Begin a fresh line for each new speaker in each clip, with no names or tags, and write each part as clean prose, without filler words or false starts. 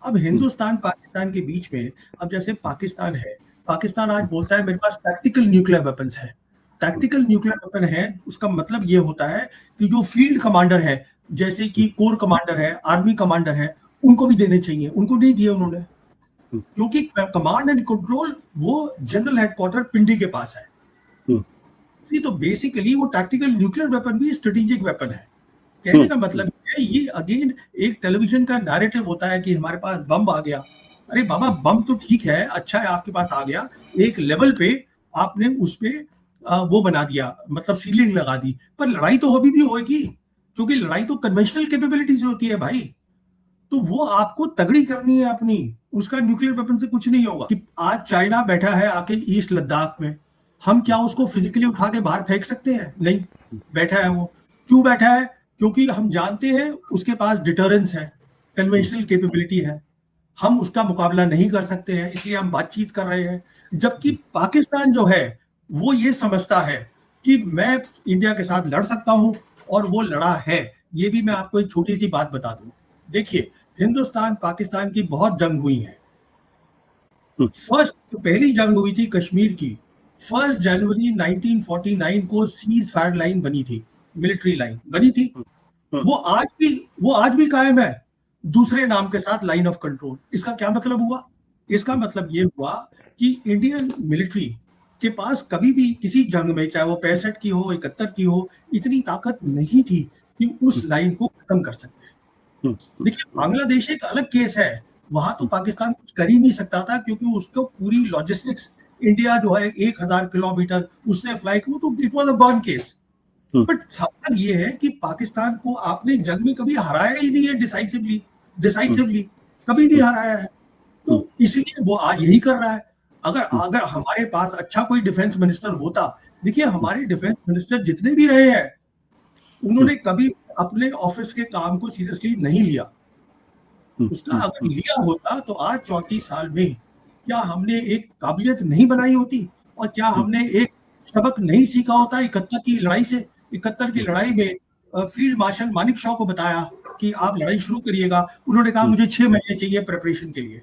अब हिंदुस्तान पाकिस्तान के बीच में, अब जैसे पाकिस्तान है, पाकिस्तान आज बोलता है मेरे पास टैक्टिकल न्यूक्लियर वेपन्स है। टैक्टिकल न्यूक्लियर वेपन है, उसका मतलब ये होता है कि जो फील्ड कमांडर है, जैसे कि कोर कमांडर है, आर्मी कमांडर है, उनको भी देने चाहिए, उनको नहीं दिए उन्होंने, क्योंकि कमांड एंड कंट्रोल वो जनरल हेडक्वार्टर पिंडी के पास है। तो बेसिकली वो टैक्टिकल न्यूक्लियर वेपन भी स्ट्रेटेजिक वेपन है। कहने का मतलब है, ये अगेन एक टेलीविजन का नैरेटिव होता है कि हमारे पास बम आ गया। अरे बाबा, बम तो ठीक है, अच्छा है आपके पास आ गया, एक लेवल पे आपने उस पे वो बना दिया, मतलब सीलिंग लगा दी, पर लड़ाई तो अभी भी होगी, क्योंकि लड़ाई तो कन्वेंशनल कैपेबिलिटी से होती है भाई। तो वो आपको तगड़ी करनी है अपनी, उसका न्यूक्लियर वेपन से कुछ नहीं होगा। कि आज चाइना बैठा है आके ईस्ट लद्दाख में, हम क्या उसको फिजिकली उठा के बाहर फेंक सकते हैं? नहीं, बैठा है वो। क्यों बैठा है? क्योंकि हम जानते हैं उसके पास डिटरेंस है, कन्वेंशनल कैपेबिलिटी है, हम उसका मुकाबला नहीं कर सकते हैं, इसलिए हम बातचीत कर रहे हैं। जबकि पाकिस्तान जो है वो ये समझता है कि मैं इंडिया के साथ लड़ सकता हूं, और वो लड़ा है। ये भी मैं आपको एक छोटी सी बात बता दूं। देखिए, हिंदुस्तान पाकिस्तान की बहुत जंग हुई है। फर्स्ट जो पहली जंग हुई थी कश्मीर की, 1 जनवरी 1949 को सीज फायर लाइन बनी थी, मिलिट्री लाइन बनी थी। वो आज भी कायम है, दूसरे नाम के साथ, लाइन ऑफ कंट्रोल। इसका क्या मतलब हुआ? इसका मतलब ये हुआ कि इंडियन मिलिट्री के पास कभी भी किसी जंग में, चाहे वो 65 की हो, 71 की हो, इतनी ताकत नहीं थी कि उस लाइन को खत्म कर सकते। देखिए, बांग्लादेश एक अलग केस है, वहां तो पाकिस्तान कुछ कर ही नहीं सकता था, क्योंकि उसको पूरी लॉजिस्टिक्स, इंडिया जो है 1000 किलोमीटर उससे फ्लाई को, तो it was a gone case. But सवाल ये है कि पाकिस्तान को आपने जंग में कभी हराया ही नहीं है डिसाइसिवली कभी नहीं हराया है। तो इसलिए वो आज यही कर रहा है। अगर अगर हमारे पास अच्छा कोई डिफेंस मिनिस्टर होता, देखिए हमारे डिफेंस मिनिस्टर जितने भी रहे हैं, उन्होंने कभी अपने ऑफिस के काम को सीरियसली नहीं लिया। उसका अगर लिया होता तो आज 34 साल में क्या हमने एक काबिलियत नहीं बनाई होती, और क्या हमने एक सबक नहीं सीखा होता 71 की लड़ाई से? 71 की लड़ाई में फील्ड मार्शल मानिक शॉ को बताया कि आप लड़ाई शुरू करिएगा, उन्होंने कहा मुझे 6 महीने चाहिए प्रिपरेशन के लिए।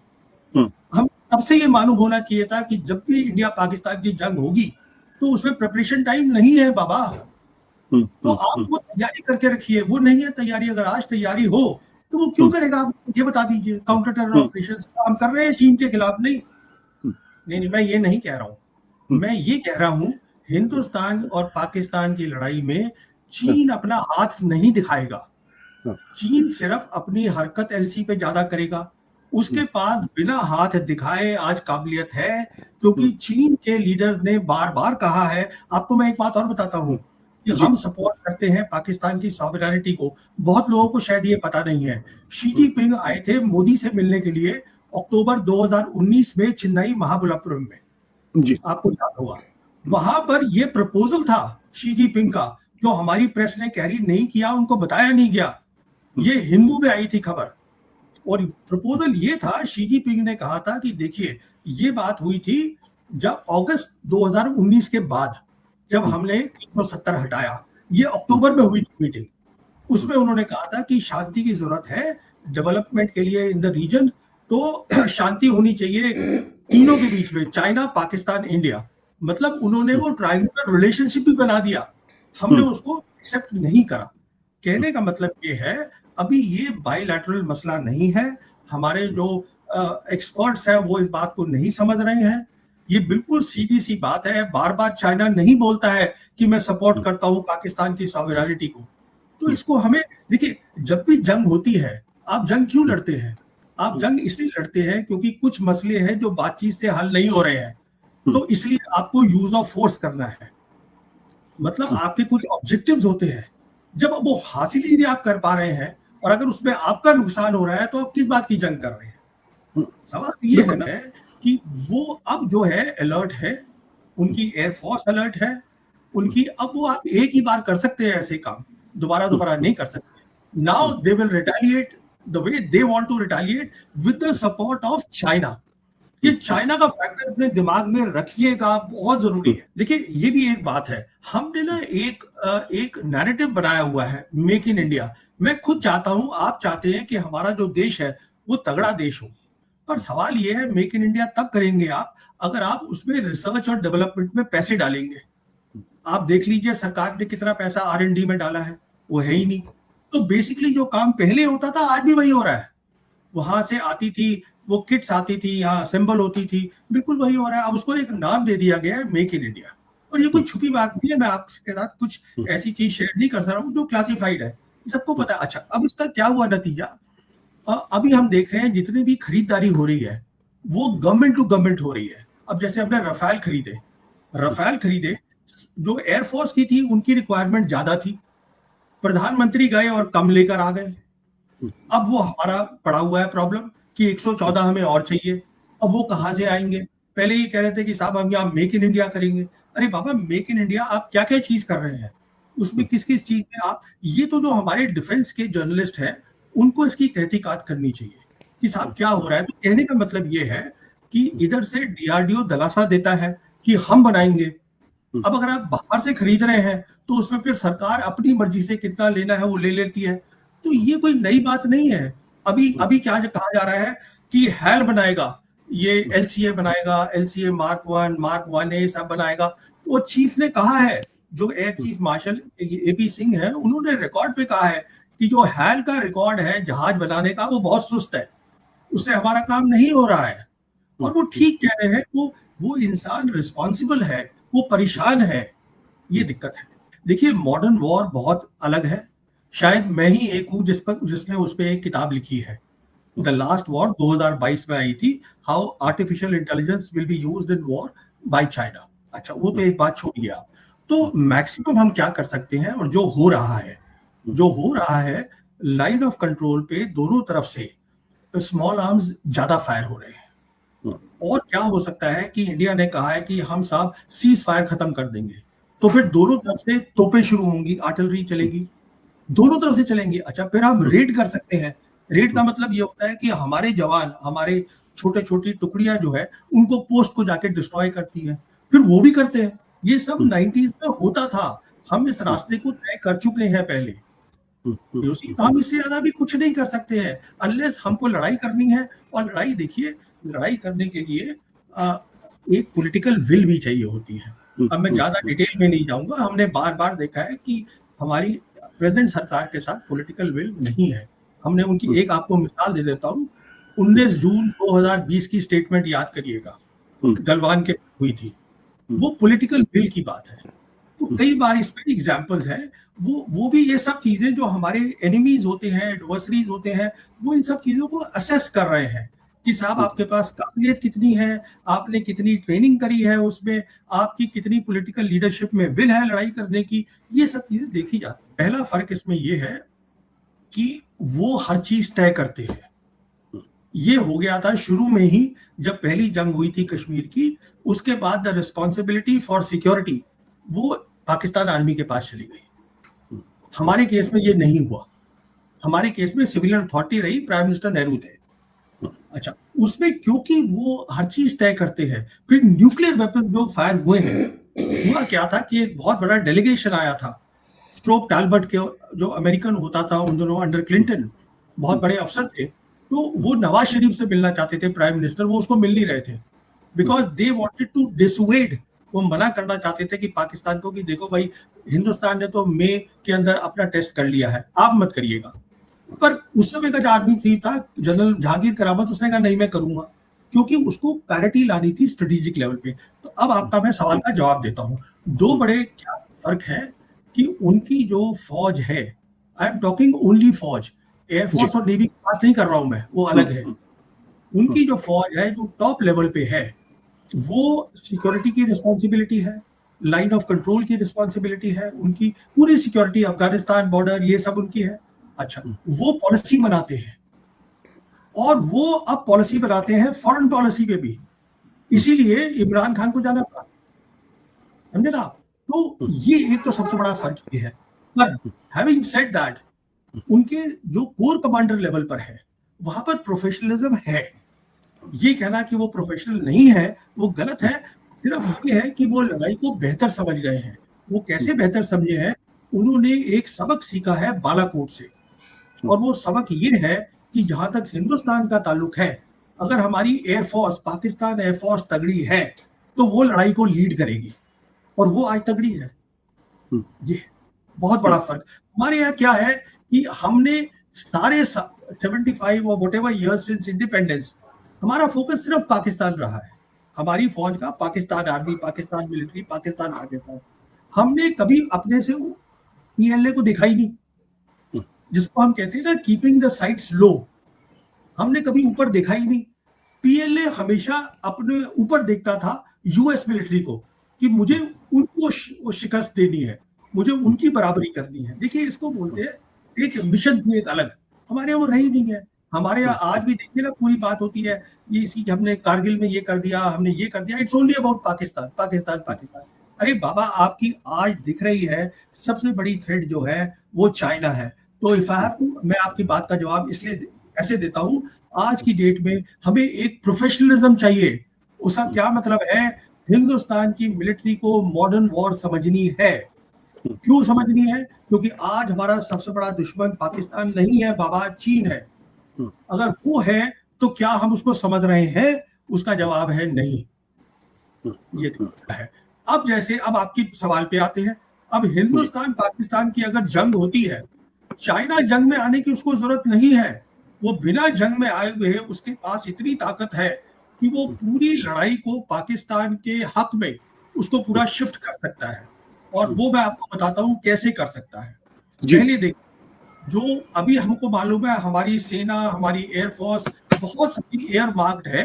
हम तब से ये मालूम होना चाहिए था कि जब भी इंडिया पाकिस्तान की जंग होगी तो उसमें प्रिपरेशन टाइम नहीं है बाबा। तो आप वो तैयारी करके रखिए, वो नहीं है तैयारी। अगर आज तैयारी हो तो वो क्यों करेगा? आप ये बता दीजिए। काउंटर टेरर ऑपरेशन हम कर रहे हैं चीन के खिलाफ? नहीं, मैं ये नहीं कह रहा हूं। मैं ये कह रहा हूं, हिंदुस्तान और पाकिस्तान की लड़ाई में चीन अपना हाथ नहीं दिखाएगा। चीन सिर्फ अपनी हरकत एलसी पे ज्यादा करेगा। उसके पास बिना हाथ दिखाए आज काबिलियत है, क्योंकि चीन के लीडर्स ने बार बार कहा है। आपको मैं एक बात और बताता हूं कि हम सपोर्ट करते हैं पाकिस्तान की सॉवरेनिटी को। बहुत लोगों को शायद ये पता नहीं है, शी जिनपिंग आए थे मोदी से मिलने के लिए अक्टूबर 2019 में चेन्नई महाबलीपुरम में, आपको याद होगा। वहां पर ये प्रपोजल था शी जिनपिंग का, जो हमारी प्रेस ने कैरी नहीं किया, उनको बताया नहीं गया। ये हिंदू में आई थी खबर, और प्रपोजल ये था, शी जिनपिंग ने कहा था कि देखिए, ये बात हुई थी जब अगस्त 2019 के बाद, जब हमने 370 हटाया, ये अक्टूबर में हुई मीटिंग। उसमें उन्होंने कहा था कि शांति की जरूरत है डेवलपमेंट के लिए इन द रीजन, तो शांति होनी चाहिए तीनों के बीच में, चाइना, पाकिस्तान, इंडिया। मतलब उन्होंने वो ट्रायंगुलर रिलेशनशिप भी बना दिया, हमने उसको एक्सेप्ट नहीं करा। कहने का मतलब ये है, अभी ये बायलैटरल मसला नहीं है। हमारे जो एक्सपर्ट्स हैं वो इस बात को नहीं समझ रहे हैं। ये बिल्कुल सीधी सी बात है। बार बार चाइना नहीं बोलता है कि मैं सपोर्ट करता हूं पाकिस्तान की सॉवरेनिटी को। तो इसको हमें, देखिए, जब भी जंग होती है, आप जंग क्यों लड़ते हैं? आप जंग इसलिए लड़ते हैं क्योंकि कुछ मसले हैं जो बातचीत से हल नहीं हो रहे हैं, तो इसलिए आपको यूज ऑफ फोर्स करना है। मतलब आपके कुछ ऑब्जेक्टिव्स होते हैं, जब वो हासिल ही नहीं आप कर पा रहे हैं, और अगर उसमें आपका नुकसान हो रहा है, तो आप किस बात की जंग कर रहे हैं? सवाल ये है कि वो अब जो है अलर्ट है, उनकी एयरफोर्स अलर्ट है, उनकी, अब वो आप एक ही बार कर सकते हैं ऐसे काम, दोबारा नहीं कर सकते। Now they will retaliate the way they want to retaliate, with the support of China. ये चाइना का फैक्टर अपने दिमाग में रखिएगा, बहुत जरूरी है। देखिए, ये भी एक बात है, हमने ना एक नैरेटिव बनाया हुआ है, मेक इन इंडिया। मैं खुद चाहता हूं, आप चाहते हैं कि हमारा जो देश है वो तगड़ा देश हो। पर सवाल ये है, मेक इन इंडिया तब करेंगे आप अगर आप उसमें रिसर्च और डेवलपमेंट में पैसे डालेंगे। आप देख लीजिए सरकार ने कितना पैसा R&D में डाला है, वो है ही नहीं। तो बेसिकली जो काम पहले होता था आज भी वही हो रहा है। वहां से आती थी वो किट्स आती थी, यहाँ असेंबल होती थी, बिल्कुल वही हो रहा है। अब उसको एक नाम दे दिया गया है मेक इन इंडिया। और ये कोई छुपी बात नहीं है, मैं आपके साथ कुछ ऐसी चीज शेयर नहीं कर सकता हूँ जो क्लासिफाइड है, सबको पता है। अच्छा, अब इसका क्या हुआ नतीजा? अभी हम देख रहे हैं जितनी भी खरीदारी हो रही है वो गवर्नमेंट टू गवर्नमेंट हो रही है। अब जैसे हमने रफाल खरीदे, जो एयरफोर्स की थी उनकी रिक्वायरमेंट ज्यादा थी, प्रधानमंत्री गए और कम लेकर आ गए। अब वो हमारा पड़ा हुआ है प्रॉब्लम कि 114 हमें और चाहिए। अब वो कहाँ से आएंगे? पहले ही कह रहे थे कि साहब हम यहाँ मेक इन इंडिया करेंगे। अरे बाबा, मेक इन इंडिया आप क्या क्या चीज कर रहे हैं, उसमें किस किस चीज में आप, ये तो जो हमारे डिफेंस के जर्नलिस्ट हैं उनको इसकी तहकीकात करनी चाहिए कि साहब क्या हो रहा है। तो कहने का मतलब ये है कि इधर से DRDO दिलासा देता है कि हम बनाएंगे। अब अगर आप बाहर से खरीद रहे हैं तो उसमें फिर सरकार अपनी मर्जी से कितना लेना है वो ले लेती है। तो ये कोई नई बात नहीं है। अभी क्या कहा जा रहा है कि हैल बनाएगा, ये LCA बनाएगा, LCA Mark 1, Mark 1A सब बनाएगा। तो चीफ ने कहा है, जो air chief marshal AP Singh है, उन्होंने रिकॉर्ड पे कहा है कि जो हैल का रिकॉर्ड है जहाज बनाने का वो बहुत सुस्त है, उससे हमारा काम नहीं हो रहा है। और वो ठीक कह रहे हैं, वो इंसान रिस्पॉन्सिबल है, वो परेशान है, ये दिक्कत है। देखिए, मॉडर्न वॉर बहुत अलग है। शायद मैं ही एक हूँ जिसने उस पर एक किताब लिखी है। द लास्ट वॉर 2022 में आई थी, how artificial intelligence will be used in war by China. अच्छा, वो तो एक बात छोड़िए आप। तो मैक्सिमम हम क्या कर सकते हैं, और जो हो रहा है लाइन ऑफ कंट्रोल पे दोनों तरफ से स्मॉल आर्म्स ज्यादा फायर हो रहे हैं। और क्या हो सकता है कि इंडिया ने कहा है कि हम साहब सीज फायर खत्म कर देंगे, तो फिर दोनों तरफ से तोपें शुरू होंगी, आर्टिलरी चलेगी, दोनों तरफ से चलेंगी। अच्छा, फिर हम रेड कर सकते हैं। रेड का मतलब ये होता है कि हमारे जवान, हमारे छोटे छोटी टुकड़ियां जो है उनको पोस्ट को जाके डिस्ट्रॉय करती है, फिर वो भी करते हैं। ये सब 90s में होता था। हम इस रास्ते को तय कर चुके हैं पहले। तो हम इससे ज्यादा भी कुछ नहीं कर सकते हैं अनलेस हमको लड़ाई करनी है। और लड़ाई, देखिए, लड़ाई करने के लिए एक पॉलिटिकल विल भी चाहिए होती है। अब मैं ज्यादा डिटेल में नहीं जाऊंगा, हमने बार बार देखा है कि हमारी प्रेजेंट सरकार के साथ पॉलिटिकल विल नहीं है। हमने उनकी एक आपको मिसाल दे देता हूँ, 19 जून 2020 की स्टेटमेंट याद करिएगा, गलवान के हुई थी, वो पॉलिटिकल विल की बात है। तो कई बार इस पे एग्जांपल्स हैं। वो भी ये सब चीजें जो हमारे एनिमीज होते हैं, एडवर्सरीज होते हैं, वो इन सब चीजों को असेस कर रहे हैं कि साहब आपके पास काबिलियत कितनी है, आपने कितनी ट्रेनिंग करी है, उसमें आपकी कितनी पॉलिटिकल लीडरशिप में विल है लड़ाई करने की। ये सब चीजें देखी जाती है। पहला फर्क इसमें ये है कि वो हर चीज तय करते हैं। ये हो गया था शुरू में ही, जब पहली जंग हुई थी कश्मीर की, उसके बाद द रिस्पॉन्सिबिलिटी फॉर सिक्योरिटी वो पाकिस्तान आर्मी के पास चली गई। हमारे केस में ये नहीं हुआ। हमारे केस में सिविलियन अथॉरिटी रही, प्राइम मिनिस्टर नेहरू थे। अच्छा, उसमें क्योंकि वो हर चीज तय करते हैं। फिर न्यूक्लियर वेपन जो फायर हुए हैं, हुआ क्या था कि एक बहुत बड़ा डेलीगेशन आया था स्ट्रोप टैलबर्ट के, जो अमेरिकन होता था उन दोनों अंडर क्लिंटन, बहुत बड़े अफसर थे। तो वो नवाज शरीफ से मिलना चाहते थे, प्राइम मिनिस्टर, वो उसको मिल नहीं रहे थे because they wanted to dissuade. वो मना करना चाहते थे कि पाकिस्तान को कि देखो भाई, हिंदुस्तान ने तो मई के अंदर अपना टेस्ट कर लिया है, आप मत करिएगा। पर उस समय का जो आदमी था जनरल जहांगीर करामत, उसने कहा नहीं मैं करूंगा, क्योंकि उसको पैरिटी लानी थी स्ट्रेटेजिक लेवल पे। तो अब आपका मैं सवाल का जवाब देता हूँ। दो बड़े क्या फर्क है कि उनकी जो फौज है, आई एम टॉकिंग ओनली फौज, एयरफोर्स और नेवी की बात नहीं कर रहा हूं मैं, वो अलग है। उनकी जो फौज है जो टॉप लेवल पे है, वो सिक्योरिटी की रिस्पॉन्सिबिलिटी है, लाइन ऑफ कंट्रोल की रिस्पॉन्सिबिलिटी है, उनकी पूरी सिक्योरिटी, अफगानिस्तान बॉर्डर, ये सब उनकी है। अच्छा, वो पॉलिसी बनाते हैं और वो अब पॉलिसी बनाते हैं फॉरेन पॉलिसी पे भी, इसीलिए इमरान खान को जाना पड़ा, समझे ना आप। तो ये एक तो सबसे बड़ा फर्क ये है। पर हैविंग सेड दैट, उनके जो कोर कमांडर लेवल पर है वहां पर प्रोफेशनलिज्म है। ये कहना कि वो प्रोफेशनल नहीं है वो गलत है। सिर्फ ये है कि वो लड़ाई को बेहतर समझ गए हैं। वो कैसे बेहतर समझे हैं? उन्होंने एक सबक सीखा है बालाकोट से, और वो सबक ये है कि जहां तक हिंदुस्तान का ताल्लुक है, अगर हमारी एयरफोर्स, पाकिस्तान एयरफोर्स तगड़ी है तो वो लड़ाई को लीड करेगी, और वो आज तगड़ी है। ये बहुत बड़ा फर्क हमारे यहाँ क्या है कि हमने सारे 75 और व्हाटएवर इयर्स सिंस इंडिपेंडेंस हमारा फोकस सिर्फ पाकिस्तान रहा है। हमारी फौज का पाकिस्तान आर्मी, पाकिस्तान मिलिट्री, पाकिस्तान पाकिस्तान। हमने कभी अपने से पीएलए को देखा ही नहीं, जिसको हम कहते हैं ना कीपिंग द साइट्स लो। हमने कभी ऊपर देखा ही नहीं। पीएलए हमेशा अपने ऊपर देखता था यूएस मिलिट्री को, कि मुझे उनको शिकस्त देनी है, मुझे उनकी बराबरी करनी है। देखिए, इसको बोलते हैं एक मिशन थी, एक अलग। हमारे यहाँ वो रही नहीं है। हमारे यहाँ आज भी देखिए ना, पूरी बात होती है ये इसी कि हमने कारगिल में ये कर दिया, हमने ये कर दिया। It's only about Pakistan, Pakistan, Pakistan. अरे बाबा, आपकी आज दिख रही है सबसे बड़ी थ्रेट जो है वो चाइना है। तो इफ आई हैव टू, मैं आपकी बात का जवाब इसलिए ऐसे देता हूं, आज की डेट में हमें एक प्रोफेशनलिज्म चाहिए। उसका क्या मतलब है? हिंदुस्तान की मिलिट्री को मॉडर्न वॉर समझनी है। क्यों समझनी है? क्योंकि आज हमारा सबसे बड़ा दुश्मन पाकिस्तान नहीं है बाबा, चीन है। अगर वो है तो क्या हम उसको समझ रहे हैं? उसका जवाब है नहीं। ये है। अब जैसे, अब आपकी सवाल पे आते हैं। अब हिंदुस्तान पाकिस्तान की अगर जंग होती है, चाइना जंग में आने की उसको जरूरत नहीं है। वो बिना जंग में आए हुए उसके पास इतनी ताकत है कि वो पूरी लड़ाई को पाकिस्तान के हक में उसको पूरा शिफ्ट कर सकता है। और वो मैं आपको बताता हूं कैसे कर सकता है। पहले देखिए, जो अभी हमको मालूम है, हमारी सेना, हमारी एयरफोर्स बहुत सारी एयर मार्क्ड है,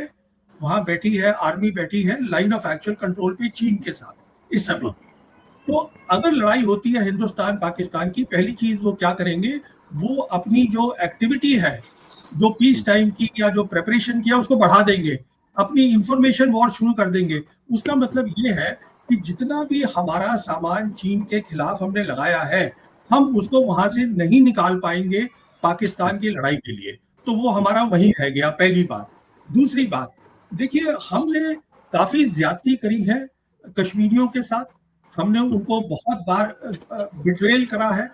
वहां बैठी है, आर्मी बैठी है लाइन ऑफ एक्चुअल कंट्रोल पे चीन के साथ इस समय। तो अगर लड़ाई होती है हिंदुस्तान पाकिस्तान की, पहली चीज वो क्या करेंगे, वो अपनी जो एक्टिविटी है, जो पीस टाइम की या जो प्रेपरेशन किया, उसको बढ़ा देंगे, अपनी इंफॉर्मेशन वॉर शुरू कर देंगे। उसका मतलब ये है कि जितना भी हमारा सामान चीन के खिलाफ हमने लगाया है, हम उसको वहां से नहीं निकाल पाएंगे पाकिस्तान की लड़ाई के लिए। तो वो हमारा वहीं रह गया, पहली बात। दूसरी बात, देखिए, हमने काफी ज्यादती करी है कश्मीरियों के साथ। हमने उनको बहुत बार बिट्रेल करा है।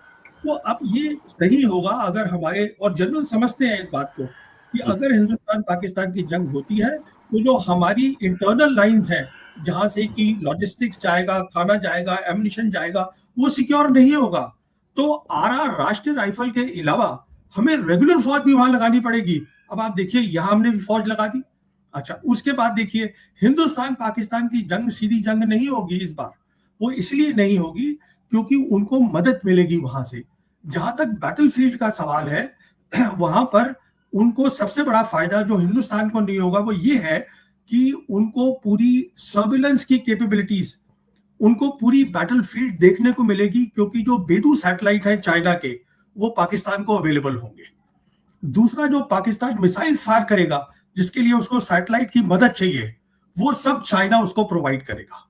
तो अब ये सही होगा अगर हमारे, और जनरल समझते हैं इस बात को, कि अगर हिंदुस्तान पाकिस्तान की जंग होती है तो जो हमारी इंटरनल लाइंस हैं, जहां से कि लॉजिस्टिक्स जाएगा, खाना जाएगा, एम्युनिशन जाएगा, वो सिक्योर नहीं होगा। तो आरआर राष्ट्रीय राइफल के अलावा हमें रेगुलर फौज भी वहां लगानी पड़ेगी। अब आप देखिए, यहां हमने भी फौज लगा दी। अच्छा, उसके बाद देखिए, हिंदुस्तान पाकिस्तान की जंग सीधी जंग नहीं होगी इस बार। वो इसलिए नहीं होगी क्योंकि उनको मदद मिलेगी वहां से। जहां तक बैटलफील्ड का सवाल है, वहां पर उनको सबसे बड़ा फायदा जो हिंदुस्तान को नहीं होगा वो ये है कि उनको पूरी सर्विलेंस की कैपेबिलिटीज, उनको पूरी बैटलफील्ड देखने को मिलेगी, क्योंकि जो बेदू सैटेलाइट है चाइना के, वो पाकिस्तान को अवेलेबल होंगे। दूसरा, जो पाकिस्तान मिसाइल्स फायर करेगा, जिसके लिए उसको सैटेलाइट की मदद चाहिए, वो सब चाइना उसको प्रोवाइड करेगा।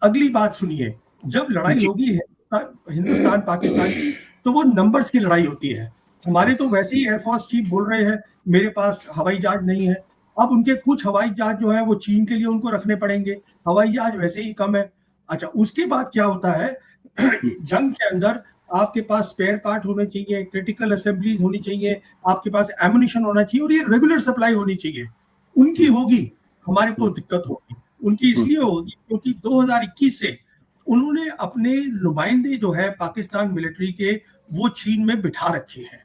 अगली बात सुनिए, जब लड़ाई होगी हिंदुस्तान पाकिस्तान की, तो वो नंबर्स की लड़ाई होती है। हमारे तो वैसे ही एयरफोर्स चीफ बोल रहे हैं मेरे पास हवाई जहाज नहीं है। अब उनके कुछ हवाई जहाज जो है वो चीन के लिए उनको रखने पड़ेंगे, हवाई जहाज वैसे ही कम है। अच्छा, उसके बाद क्या होता है, जंग के अंदर आपके पास स्पेयर पार्ट होने चाहिए, क्रिटिकल असेंबलीज होनी चाहिए, आपके पास एमुनिशन होना चाहिए, और ये रेगुलर सप्लाई होनी चाहिए। उनकी होगी, हमारे को दिक्कत होगी। उनकी इसलिए होगी क्योंकि 2021 से उन्होंने अपने नुमाइंदे जो है पाकिस्तान मिलिट्री के, वो चीन में बिठा रखे हैं।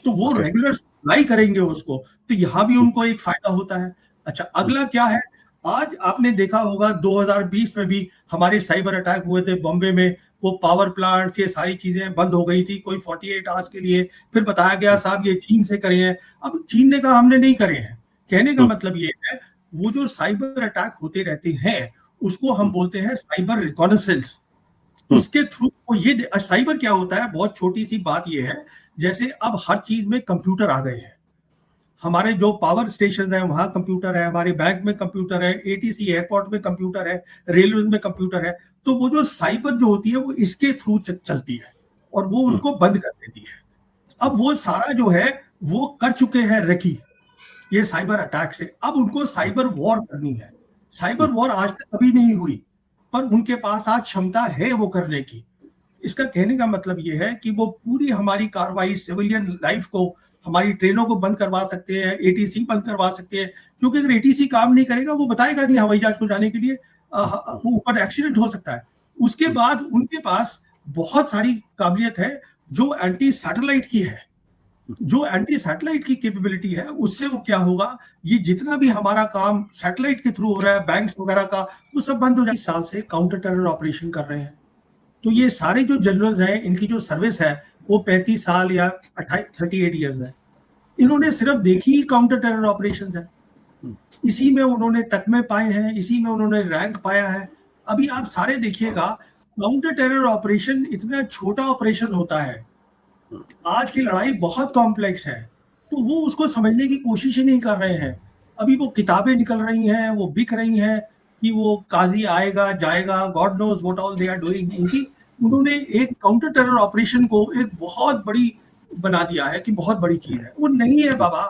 तो वो रेगुलर सप्लाई करेंगे उसको, तो यहाँ भी उनको एक फायदा होता है। अच्छा, अगला क्या है, आज आपने देखा होगा 2020 में भी हमारे साइबर अटैक हुए थे बॉम्बे में। वो पावर प्लांट, ये सारी चीजें बंद हो गई थी कोई 48 आवर्स के लिए। फिर बताया गया साहब ये चीन से करे हैं। अब चीन ने कहा हमने नहीं करे हैं। कहने का मतलब ये है, वो जो साइबर अटैक होते रहते हैं उसको हम बोलते हैं साइबर रिकॉनेसेंस। उसके थ्रू वो ये, साइबर क्या होता है, बहुत छोटी सी बात ये है, जैसे अब हर चीज में कंप्यूटर आ गए हैं। हमारे जो पावर स्टेशन है वहां कंप्यूटर है, हमारे बैंक में कंप्यूटर है, एटीसी एयरपोर्ट में कंप्यूटर है, रेलवे में कंप्यूटर है। तो वो जो साइबर जो होती है वो इसके थ्रू चलती है, और वो उनको बंद कर देती है। अब वो सारा जो है वो कर चुके हैं रेकी, ये साइबर अटैक से। अब उनको साइबर वॉर करनी है। साइबर वॉर आज तक कभी नहीं हुई, पर उनके पास आज क्षमता है वो करने की। इसका कहने का मतलब ये है कि वो पूरी हमारी कार्रवाई, सिविलियन लाइफ को हमारी ट्रेनों को बंद करवा सकते हैं, एटीसी बंद करवा सकते हैं, क्योंकि अगर एटीसी काम नहीं करेगा वो बताएगा नहीं हवाई जहाज को जाने के लिए, वो ऊपर एक्सीडेंट हो सकता है। उसके बाद उनके पास बहुत सारी काबिलियत है जो एंटी सैटेलाइट की है, जो एंटी सैटेलाइट की कैपेबिलिटी है, उससे वो क्या होगा, ये जितना भी हमारा काम सैटेलाइट के थ्रू हो रहा है, बैंक्स वगैरह का, वो सब बंद हो जाए। साल से काउंटर टेरर ऑपरेशन कर रहे हैं। तो ये सारे जो जनरल्स हैं, इनकी जो सर्विस है वो 35 साल या 38 ईयर्स है। इन्होंने सिर्फ देखी ही काउंटर टेरर ऑपरेशंस है, इसी में उन्होंने तकमे पाए हैं, इसी में उन्होंने रैंक पाया है। अभी आप सारे देखिएगा, काउंटर टेरर ऑपरेशन इतना छोटा ऑपरेशन होता है, आज की लड़ाई बहुत कॉम्प्लेक्स है, तो वो उसको समझने की कोशिश ही नहीं कर रहे हैं। अभी वो किताबें निकल रही हैं, वो बिक रही हैं कि वो काजी आएगा जाएगा, God knows what all they are doing. उन्होंने एक काउंटर टेरर ऑपरेशन को एक बहुत बड़ी बना दिया है कि बहुत बड़ी चीज है, वो नहीं है बाबा।